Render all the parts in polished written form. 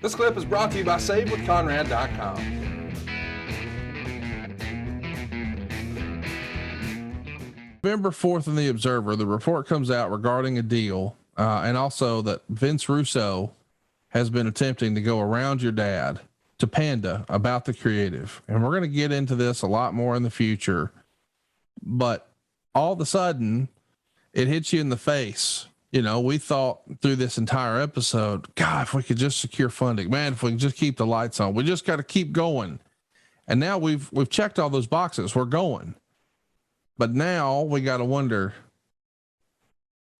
This clip is brought to you by SaveWithConrad.com. November 4th in the Observer, the report comes out regarding a deal, and also that Vince Russo has been attempting to go around your dad to Panda about the creative. And we're going to get into this a lot more in the future. But all of a sudden, it hits you in the face. You know, we thought through this entire episode, God, if we could just secure funding, man, if we can just keep the lights on, we just got to keep going. And now we've checked all those boxes. We're going. But now we got to wonder,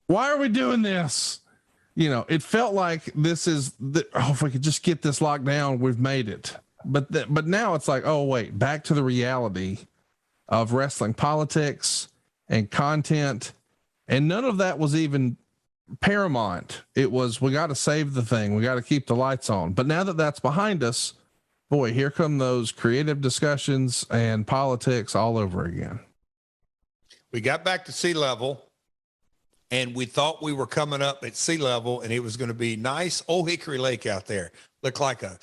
why are we doing this? You know, it felt like this is if we could just get this locked down, we've made it. But now it's like, oh wait, back to the reality of wrestling politics and content. And none of that was even paramount. It was, we got to save the thing. We got to keep the lights on. But now that that's behind us, boy, here come those creative discussions and politics all over again. We got back to sea level, and we thought we were coming up at sea level, and it was going to be nice old Hickory Lake out there. Looked like a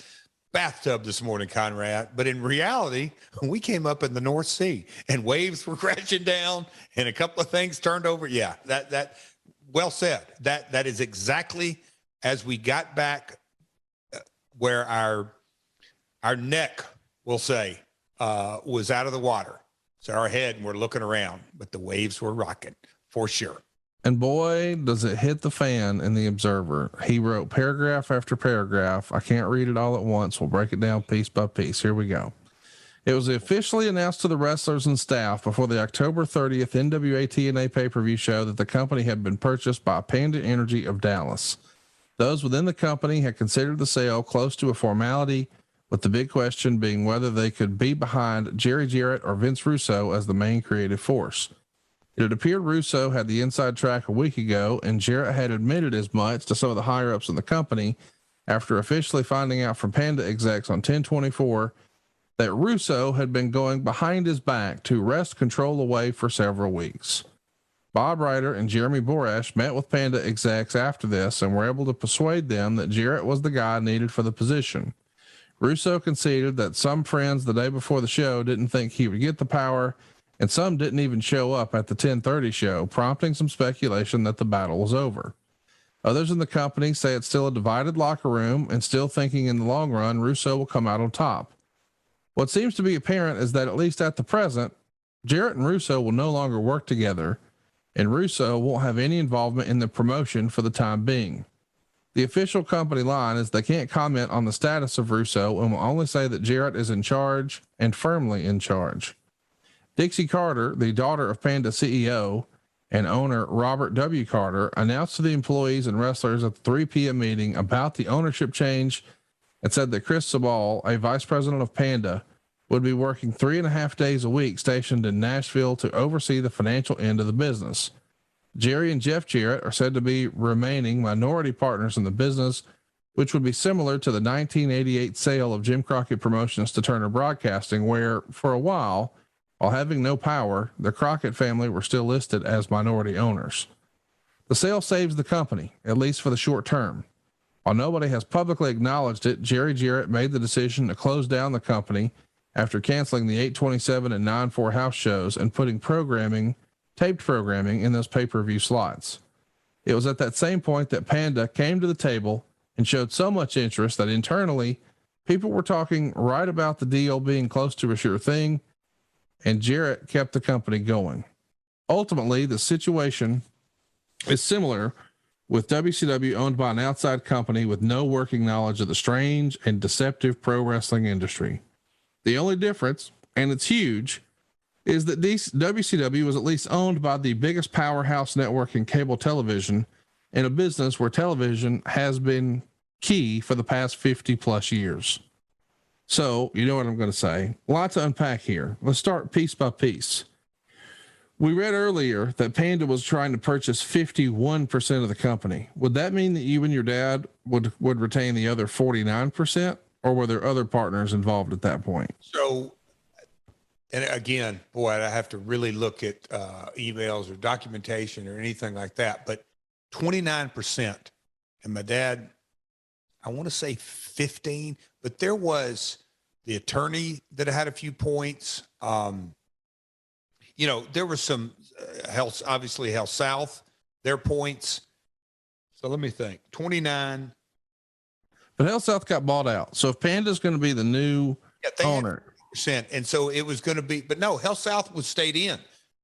bathtub this morning, Conrad. But in reality, we came up in the North Sea, and waves were crashing down, and a couple of things turned over. Yeah, that well said. That is exactly as we got back where our neck, we'll say, was out of the water. So our head, and we're looking around, but the waves were rocking for sure. And boy, does it hit the fan in the Observer. He wrote paragraph after paragraph. I can't read it all at once. We'll break it down piece by piece. Here we go. It was officially announced to the wrestlers and staff before the October 30th NWA TNA pay-per-view show that the company had been purchased by Panda Energy of Dallas. Those within the company had considered the sale close to a formality, with the big question being whether they could be behind Jarrett or Vince Russo as the main creative force. It had appeared Russo had the inside track a week ago, and Jarrett had admitted as much to some of the higher ups in the company after officially finding out from Panda execs on 10/24 that Russo had been going behind his back to wrest control away for several weeks. Bob Ryder and Jeremy Borash met with Panda execs after this and were able to persuade them that Jarrett was the guy needed for the position. Russo conceded that some friends the day before the show didn't think he would get the power, and some didn't even show up at the 10:30 show, prompting some speculation that the battle was over. Others in the company say it's still a divided locker room and still thinking in the long run, Russo will come out on top. What seems to be apparent is that at least at the present, Jarrett and Russo will no longer work together, and Russo won't have any involvement in the promotion for the time being. The official company line is they can't comment on the status of Russo and will only say that Jarrett is in charge and firmly in charge. Dixie Carter, the daughter of Panda CEO and owner Robert W. Carter, announced to the employees and wrestlers at the 3 p.m. meeting about the ownership change and said that Chris Sabal, a vice president of Panda, would be working 3.5 days a week stationed in Nashville to oversee the financial end of the business. Jerry and Jeff Jarrett are said to be remaining minority partners in the business, which would be similar to the 1988 sale of Jim Crockett Promotions to Turner Broadcasting, where for a while having no power, the Crockett family were still listed as minority owners. The sale saves the company, at least for the short term. While nobody has publicly acknowledged it, Jerry Jarrett made the decision to close down the company after canceling the 8/27 and 9/4 house shows and putting taped programming in those pay-per-view slots. It was at that same point that Panda came to the table and showed so much interest that internally people were talking right about the deal being close to a sure thing, and Jarrett kept the company going. Ultimately, the situation is similar with WCW owned by an outside company with no working knowledge of the strange and deceptive pro wrestling industry. The only difference, and it's huge, is that WCW was at least owned by the biggest powerhouse network in cable television, in a business where television has been key for the past 50 plus years. So, you know what I'm going to say. A lot to unpack here. Let's start piece by piece. We read earlier that Panda was trying to purchase 51% of the company. Would that mean that you and your dad would retain the other 49%, or were there other partners involved at that point? So, and again, boy, I have to really look at emails or documentation or anything like that, but 29%. And my dad, I want to say 15, but there was the attorney that had a few points. There was some Health South, their points. So let me think. 29. But Hell South got bought out. So if Panda's going to be the new owner, and so it was going to be, but no, Hell South was stayed in.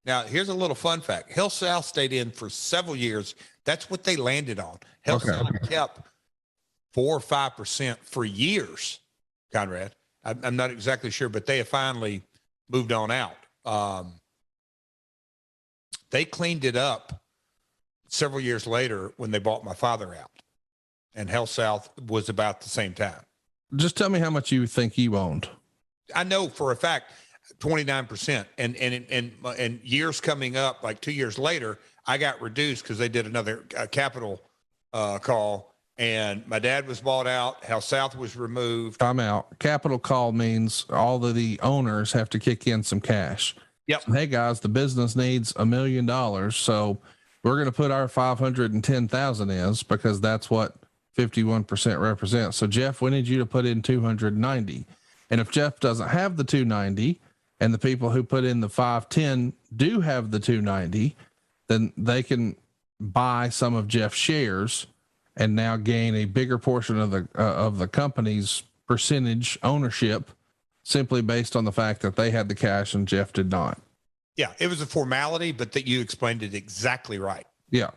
Now here's a little fun fact: Hell South stayed in for several years. That's what they landed on. Hell South kept 4 or 5% for years. Conrad, I'm not exactly sure, but they have finally moved on out. They cleaned it up several years later when they bought my father out, and Hell South was about the same time. Just tell me how much you think you owned. I know for a fact 29%, and years coming up, like 2 years later, I got reduced because they did another capital call, and my dad was bought out. Hell South was removed. I'm out. Capital call means all of the owners have to kick in some cash. Yep. So, hey guys, the business needs $1 million. So we're going to put our 510,000 is because that's what 51% represents. So Jeff, we need you to put in 290. And if Jeff doesn't have the 290 and the people who put in the 510 do have the 290, then they can buy some of Jeff's shares and now gain a bigger portion of the company's percentage ownership, simply based on the fact that they had the cash and Jeff did not. Yeah, it was a formality, but that you explained it exactly right. Yeah.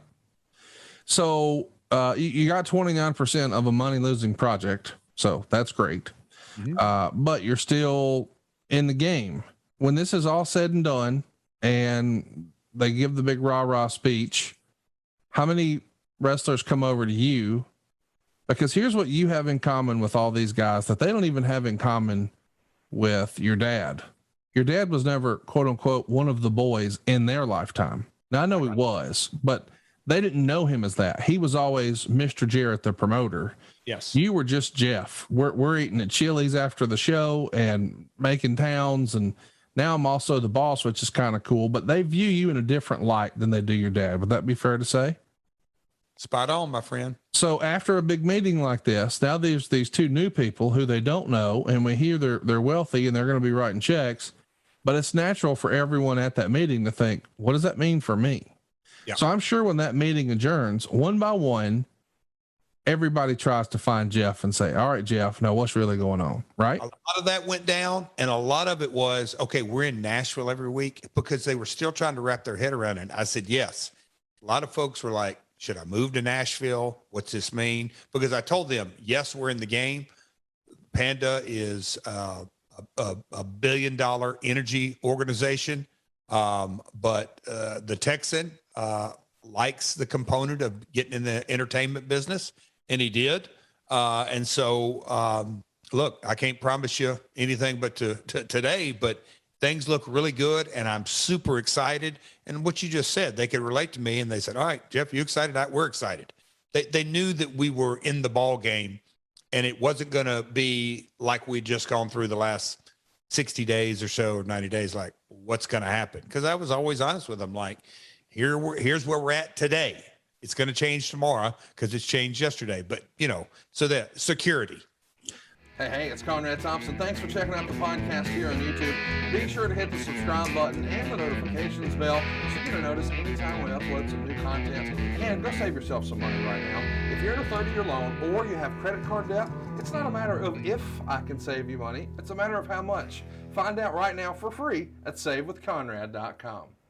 So you got 29% of a money losing project. So that's great. Mm-hmm. But you're still in the game. When this is all said and done and they give the big rah-rah speech, how many wrestlers come over to you? Because here's what you have in common with all these guys that they don't even have in common with your dad. Your dad was never, quote unquote, one of the boys in their lifetime. Now I know he was, but they didn't know him as that. He was always Mr. Jarrett, the promoter. Yes. You were just Jeff. We're eating at Chili's after the show and making towns. And now I'm also the boss, which is kind of cool, but they view you in a different light than they do your dad. Would that be fair to say? Spot on, my friend. So after a big meeting like this, now there's these two new people who they don't know, and we hear they're wealthy and they're going to be writing checks, but it's natural for everyone at that meeting to think, what does that mean for me? Yeah. So I'm sure when that meeting adjourns, one by one, everybody tries to find Jeff and say, all right, Jeff, now what's really going on? Right. A lot of that went down, and a lot of it was, okay, we're in Nashville every week, because they were still trying to wrap their head around it. I said, yes. A lot of folks were like, should I move to Nashville? What's this mean? Because I told them, yes, we're in the game. Panda is a $1 billion energy organization. But the Texan likes the component of getting in the entertainment business, and he did. And so, look, I can't promise you anything but to today, but things look really good, and I'm super excited. And what you just said, they could relate to me, and they said, all right, Jeff, you excited? We're excited. They knew that we were in the ball game, and it wasn't going to be like we'd just gone through the last 60 days or so, or 90 days, like what's going to happen. Because I was always honest with them, like, here's where we're at today. It's going to change tomorrow because it's changed yesterday. But, so that security. Hey, it's Conrad Thompson. Thanks for checking out the podcast here on YouTube. Be sure to hit the subscribe button and the notifications bell so you get a notice anytime we upload some new content. And go save yourself some money right now. If you're in a 30-year loan or you have credit card debt, it's not a matter of if I can save you money. It's a matter of how much. Find out right now for free at SaveWithConrad.com.